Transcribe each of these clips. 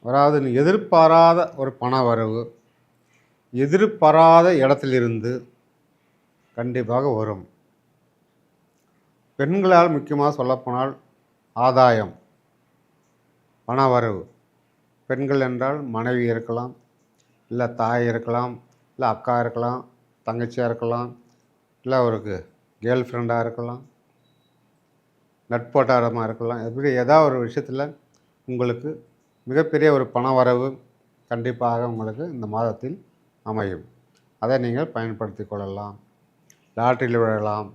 அதாவது எதிர்பாராத ஒரு பண வரவு எதிர்பாராத இடத்திலிருந்து கண்டிப்பாக வரும். பெண்களால் முக்கியமாக சொல்லப்போனால் ஆதாயம், பண வரவு. பெண்கள் என்றால் மனைவி இருக்கலாம், இல்லை தாய் இருக்கலாம், இல்லை அக்கா இருக்கலாம், தங்கச்சியாக இருக்கலாம், இல்லை அவருக்கு கேர்ள் ஃப்ரெண்டாக இருக்கலாம், நட்போட்டாரமாக இருக்கலாம். எப்படி ஏதாவது ஒரு விஷயத்தில் உங்களுக்கு மிகப்பெரிய ஒரு பண வரவு கண்டிப்பாக உங்களுக்கு இந்த மாதத்தில் அமையும். அதை நீங்கள் பயன்படுத்தி கொள்ளலாம். லாட்டரியில் விழலாம்.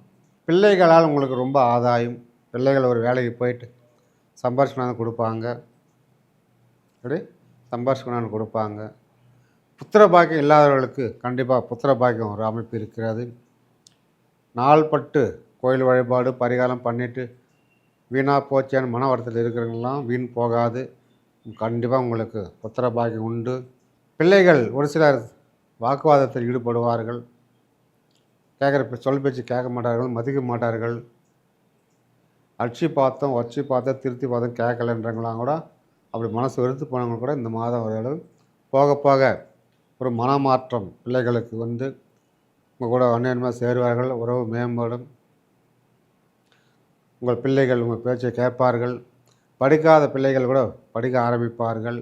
பிள்ளைகளால் உங்களுக்கு ரொம்ப ஆதாயம். பிள்ளைகள் ஒரு வேலைக்கு போயிட்டு சம்பாரிச்சு கொண்டாந்து கொடுப்பாங்க. அப்படி சம்பாரிச்சு கொண்டாந்து கொடுப்பாங்க. புத்திர பாக்கியம் இல்லாதவர்களுக்கு கண்டிப்பாக புத்திர பாக்கியம் ஒரு அமைப்பு இருக்கிறது. நாள்பட்டு கோயில் வழிபாடு பரிகாரம் பண்ணிவிட்டு வீணாக போச்சேன்னு மன வருத்தத்தில் இருக்கிறவங்களாம் வீண் போகாது. கண்டிப்பாக உங்களுக்கு புத்திர பாக்கியம் உண்டு. பிள்ளைகள் ஒரு சிலர் வாக்குவாதத்தில் ஈடுபடுவார்கள். கேட்குற சொல் பேச்சு கேட்க மாட்டார்கள், மதிக்க மாட்டார்கள். அடிச்சு பார்த்தோம் வச்சு பார்த்தோம் திருத்தி பார்த்தோம் கேட்கலன்றவங்களாம் கூட அப்படி மனசு வெறுத்து போனவங்க கூட இந்த மாதம் ஒரு போக போக ஒரு மனமாற்றம் பிள்ளைகளுக்கு வந்து உங்கள் கூட அந்நியமாக சேருவார்கள். உறவு மேம்படும். உங்கள் பிள்ளைகள் உங்கள் பேச்சை கேட்பார்கள். படிக்காத பிள்ளைகள் கூட படிக்க ஆரம்பிப்பார்கள்.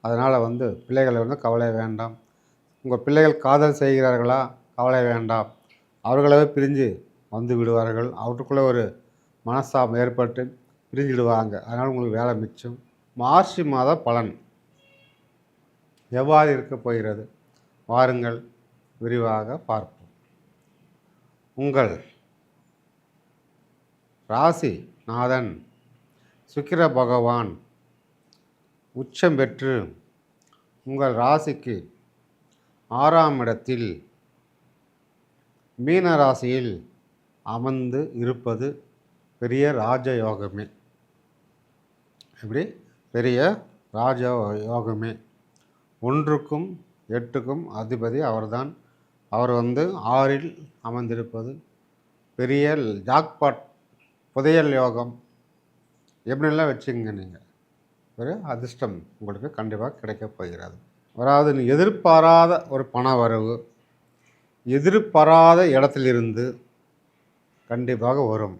அதனால் வந்து பிள்ளைகளை வந்து கவலை வேண்டாம். உங்கள் பிள்ளைகள் காதல் செய்கிறார்களா? கவலை வேண்டாம். அவர்களாவே பிரிஞ்சு வந்து விடுவார்கள். அவற்றுக்குள்ளே ஒரு மனஸ்தாபம் ஏற்பட்டு பிரிஞ்சிடுவாங்க. அதனால் உங்களுக்கு வேலை மிச்சம். மார்ச் மாத பலன் எவ்வாறு இருக்கப் போகிறது வாருங்கள் விரிவாக பார்ப்போம். உங்கள் ராசி நாதன் சுக்கிர பகவான் உச்சம் பெற்று உங்கள் ராசிக்கு 6ஆம் இடத்தில் மீன ராசியில் அமர்ந்து இருப்பது பெரிய ராஜயோகமே. எப்படி பெரிய ராஜயோகமே. 1க்கும் 8க்கும் அதிபதி அவர்தான். அவர் வந்து 6இல் அமர்ந்திருப்பது பெரிய ஜாக்பாட், புதையல் யோகம் எப்படிலாம் வச்சுங்க. நீங்கள் ஒரு அதிர்ஷ்டம் உங்களுக்கு கண்டிப்பாக கிடைக்கப் போகிறது. அதாவது எதிர்பாராத ஒரு பண வரவு எதிர்பாராத இடத்திலிருந்து கண்டிப்பாக வரும்.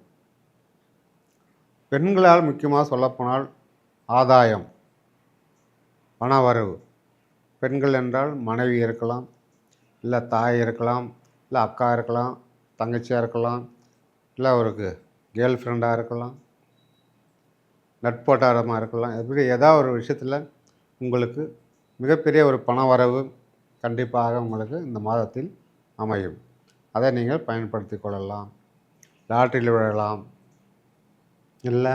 பெண்களால் முக்கியமாக சொல்லப்போனால் ஆதாயம், பண வரவு. பெண்கள் என்றால் மனைவி இருக்கலாம், இல்லை தாய் இருக்கலாம், இல்லை அக்கா இருக்கலாம், தங்கச்சியாக இருக்கலாம், இல்லை அவருக்கு கேர்ள் ஃப்ரெண்டாக இருக்கலாம், நட்போட்டாரமாக இருக்கலாம். எப்படி ஏதாவது ஒரு விஷயத்தில் உங்களுக்கு மிகப்பெரிய ஒரு பண வரவு கண்டிப்பாக உங்களுக்கு இந்த மாதத்தில் அமையும். அதை நீங்கள் பயன்படுத்தி கொள்ளலாம். லாட்டரியில் விழலாம், இல்லை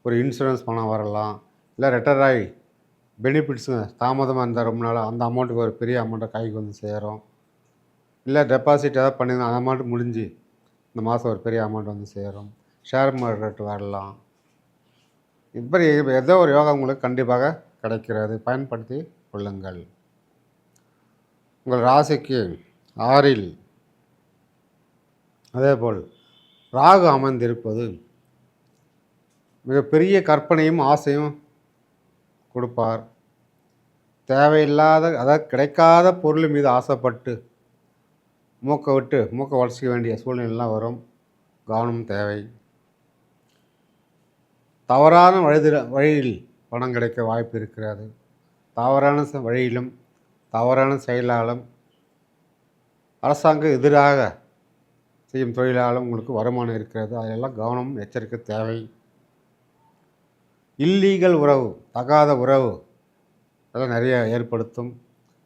ஒரு இன்சூரன்ஸ் பணம் வரலாம், இல்லை ரிட்டர் ஆகி பெனிஃபிட்ஸு தாமதமாக இருந்தால் ரொம்ப நாள் அந்த அமௌண்ட்டுக்கு ஒரு பெரிய அமௌண்ட்டை கைக்கு வந்து சேரும். இல்லை டெபாசிட் ஏதாவது பண்ணியிருந்தோம் அந்த அமௌண்ட்டு முடிஞ்சு இந்த மாதம் ஒரு பெரிய அமௌண்ட் வந்து சேரும். ஷேர் மார்க்கெட் வரலாம். இப்படி ஏதோ ஒரு யோகா உங்களுக்கு கண்டிப்பாக கிடைக்கிறது. பயன்படுத்தி கொள்ளுங்கள். உங்கள் ராசிக்கு 6இல் அதேபோல் ராகு அமர்ந்திருப்பது மிகப்பெரிய கற்பனையும் ஆசையும் கொடுப்பார். தேவையில்லாத அதாவது கிடைக்காத பொருள் மீது ஆசைப்பட்டு மூக்கை உடச்சிக்க வேண்டிய சூழ்நிலைலாம் வரும். கவனம் தேவை. தவறான வழியில் பணம் கிடைக்க வாய்ப்பு இருக்கிறது. தவறான வழியிலும் தவறான செயலாலும் அரசாங்கம் எதிராக செய்யும் தொழிலாலும் உங்களுக்கு வருமானம் இருக்கிறது. அதெல்லாம் கவனம் எச்சரிக்கை தேவை. இல்லீகல் உறவு, தகாத உறவு அதெல்லாம் நிறைய ஏற்படுத்தும்.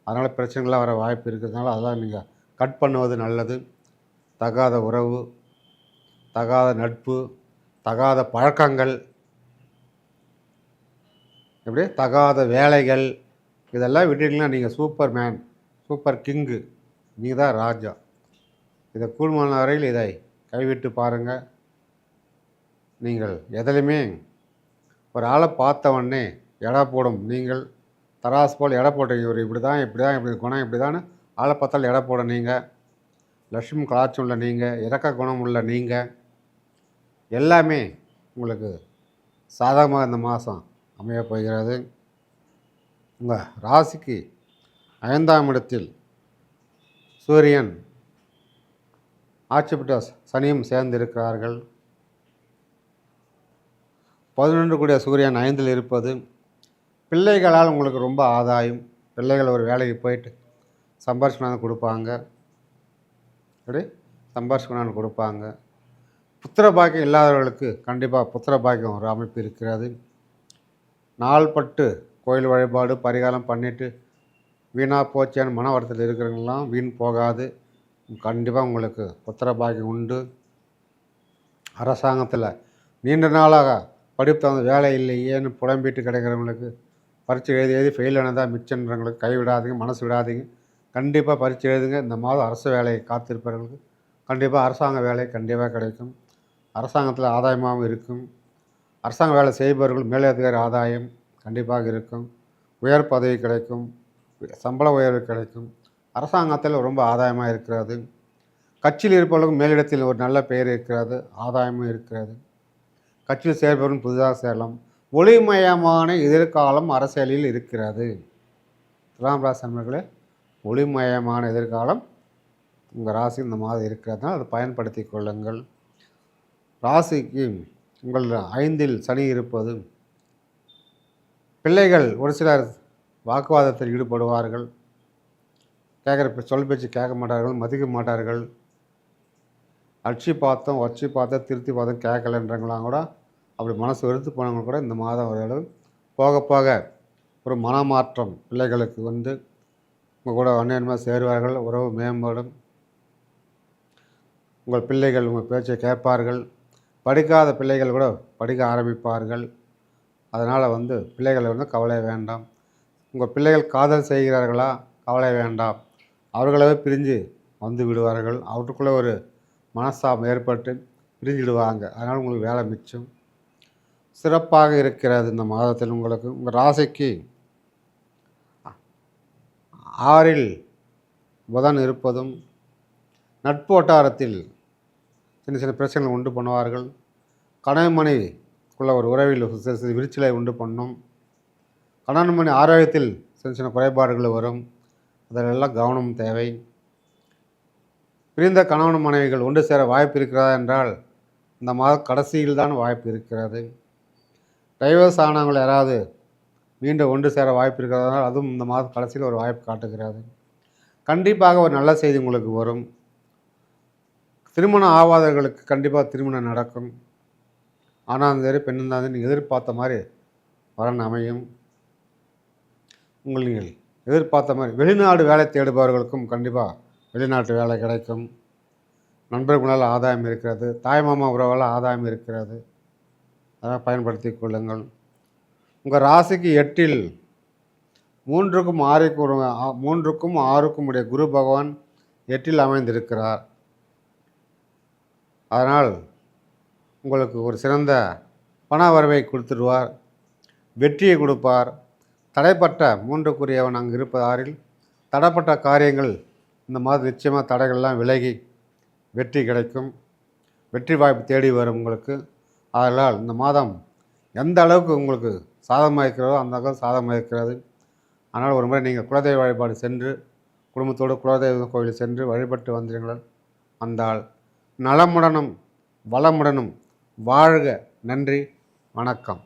அதனால் பிரச்சனைகள்லாம் வர வாய்ப்பு இருக்கிறதுனால அதெல்லாம் நீங்கள் கட் பண்ணுவது நல்லது. தகாத உறவு, தகாத நட்பு, தகாத பழக்கங்கள், எப்படி தகாத வேலைகள் இதெல்லாம் விட்டுட்டிங்கன்னா நீங்கள் சூப்பர் மேன், சூப்பர் கிங்கு, நீங்கள் தான் ராஜா. இதை கூடுமான வரையில் இதை கைவிட்டு பாருங்கள். நீங்கள் எதிலுமே ஒரு ஆளை பார்த்தவொடனே எடை போடும். நீங்கள் தராசு போல் எடை போட்டீங்க. ஒரு இப்படி தான் இப்படி குணம் இப்படி தான் ஆளை பார்த்தாலும் எடை போட நீங்கள். லட்சுமி கலாச்சம் உள்ள நீங்கள், இறக்க குணம் உள்ள நீங்கள், எல்லாமே உங்களுக்கு சாதகமாக இந்த மாதம் அமைய போகிறது. உங்கள் ராசிக்கு 5ஆம் இடத்தில் சூரியன் ஆட்சி பெற்ற சனியும் சேர்ந்திருக்கிறார்கள். 11 கூடிய சூரியன் 5இல் இருப்பது பிள்ளைகளால் உங்களுக்கு ரொம்ப ஆதாயம். பிள்ளைகள் ஒரு வேலைக்கு போயிட்டு சம்பாரிச்சு கொண்டாந்து கொடுப்பாங்க. அப்படி சம்பாரிச்சு கொண்டாந்து கொடுப்பாங்க. புத்திர பாக்கியம் இல்லாதவர்களுக்கு கண்டிப்பாக புத்திர பாக்கியம் ஒரு அமைப்பு இருக்கிறது. நாள்பட்டு கோயில் வழிபாடு பரிகாரம் பண்ணிவிட்டு வீணாக போச்சேன்னு மன வருத்தத்தில் இருக்கிறவங்களாம் வீண் போகாது. கண்டிப்பாக உங்களுக்கு புத்திர பாக்கியம் உண்டு. அரசாங்கத்தில் நீண்ட நாளாக படிப்பு தகுந்த வேலை இல்லையேன்னு புலம்பிட்டு கிடைக்கிறவங்களுக்கு பரீட்சை எழுதி ஃபெயில் ஆனதாக மிச்சன்றவங்களுக்கு கைவிடாதீங்க, மனசு விடாதீங்க. கண்டிப்பாக பரீட்சை எழுதுங்க. இந்த மாதம் அரசு வேலையை காத்திருப்பவர்களுக்கு கண்டிப்பாக அரசாங்க வேலை கண்டிப்பாக கிடைக்கும். அரசாங்கத்தில் ஆதாயமாகவும் இருக்கும். அரசாங்க வேலை செய்பவர்கள் மேலதிகாரி ஆதாயம் கண்டிப்பாக இருக்கும். உயர் பதவி கிடைக்கும், சம்பள உயர்வு கிடைக்கும். அரசாங்கத்தில் ரொம்ப ஆதாயமாக இருக்கிறது. கட்சியில் இருப்பவர்களுக்கும் மேலிடத்தில் ஒரு நல்ல பெயர் இருக்கிறது, ஆதாயமும் இருக்கிறது. கட்சியில் சேர்பவர்கள் புதிதாக சேரலாம். ஒளிமயமான எதிர்காலம் அரசியலில் இருக்கிறது. துலாம் ராசி நண்பர்களே, ஒளிமயமான எதிர்காலம் உங்கள் ராசி இந்த மாதம் இருக்கிறதுனால அதை பயன்படுத்தி கொள்ளுங்கள். ராசிக்கு உங்கள் 5இல் சனி இருப்பது பிள்ளைகள் ஒரு சிலர் வாக்குவாதத்தில் ஈடுபடுவார்கள். கேட்குற சொல் பேச்சு கேட்க மாட்டார்கள், மதிக்க மாட்டார்கள். அடிச்சு பார்த்தோம், வச்சு பார்த்தோம், திருத்தி பார்த்தோம், கேட்கலன்றவங்களாம் கூட அப்படி மனசு வெறுத்து போனவங்க கூட இந்த மாதம் ஓரளவு போக போக ஒரு மனமாற்றம் பிள்ளைகளுக்கு வந்து உங்கள் கூட அந்நியமாக சேருவார்கள். உறவு மேம்படும். உங்கள் பிள்ளைகள் உங்கள் பேச்சை கேட்பார்கள். படிக்காத பிள்ளைகள் கூட படிக்க ஆரம்பிப்பார்கள். அதனால் பிள்ளைகளை கவலை வேண்டாம். உங்கள் பிள்ளைகள் காதல் செய்கிறார்களா? கவலை வேண்டாம். அவர்களாவே பிரிஞ்சு வந்து விடுவார்கள். அவற்றுக்குள்ளே ஒரு மனஸ்தாபம் ஏற்பட்டு பிரிஞ்சிடுவாங்க. அதனால் உங்களுக்கு வேலை மிச்சம். சிறப்பாக இருக்கிறது இந்த மாதத்தில் உங்களுக்கு. உங்கள் ராசிக்கு 6இல் புதன் இருப்பதும் நட்பு வட்டாரத்தில் சின்ன சின்ன பிரச்சனைகள் உண்டு பண்ணுவார்கள். கணவன் மனைவிக்குள்ள ஒரு உறவில் சிறு விரிச்சலை உண்டு பண்ணும். கணவன் மனைவி ஆரோக்கியத்தில் சின்ன சின்ன குறைபாடுகள் வரும். அதிலெல்லாம் கவனம் தேவை. பிரிந்த கணவன் மனைவிகள் ஒன்று சேர வாய்ப்பு இருக்கிறதா என்றால் இந்த மாத கடைசியில் தான் வாய்ப்பு இருக்கிறது. டைவர்ஸ் ஆனவங்கள் யாராவது மீண்டும் ஒன்று சேர வாய்ப்பு இருக்கிறதுனால அதுவும் இந்த மாத கடைசியில் ஒரு வாய்ப்பு காட்டுகிறது. கண்டிப்பாக ஒரு நல்ல செய்தி உங்களுக்கு வரும். திருமணம் ஆகாதவர்களுக்கு கண்டிப்பாக திருமணம் நடக்கும். ஆனாலும் சரி பெண்ணும் தான் நீங்கள் எதிர்பார்த்த மாதிரி வரன் அமையும். நீங்கள் எதிர்பார்த்த மாதிரி வெளிநாடு வேலை தேடுபவர்களுக்கும் கண்டிப்பாக வெளிநாட்டு வேலை கிடைக்கும். நண்பர்களால் ஆதாயம் இருக்கிறது. தாய்மாமா உறவால் ஆதாயம் இருக்கிறது. அதை பயன்படுத்தி கொள்ளுங்கள். உங்கள் ராசிக்கு 8இல் 3க்கும் 6க்கும் உடைய குரு பகவான் 8இல் அமைந்திருக்கிறார். அதனால் உங்களுக்கு ஒரு சிறந்த பண வரவை கொடுத்துடுவார். வெற்றியை கொடுப்பார். தடைப்பட்ட 3க்குரியவன் அங்கு இருப்பது 6இல் தடைப்பட்ட காரியங்கள் இந்த மாதம் நிச்சயமாக தடைகள்லாம் விலகி வெற்றி கிடைக்கும். வெற்றி வாய்ப்பு தேடி வரும் உங்களுக்கு. அதனால் இந்த மாதம் எந்த அளவுக்கு உங்களுக்கு சாதகமாக இருக்கிறதோ அந்த அளவுக்கு சாதகமாக இருக்கிறது. அதனால் ஒரு முறை நீங்கள் குலதெய்வ வழிபாடு சென்று குடும்பத்தோடு குலதெய்வ கோவில் சென்று வழிபட்டு வந்தீர்கள் வந்தால் நலமுடனும் வளமுடனும் வாழ்க. நன்றி, வணக்கம்.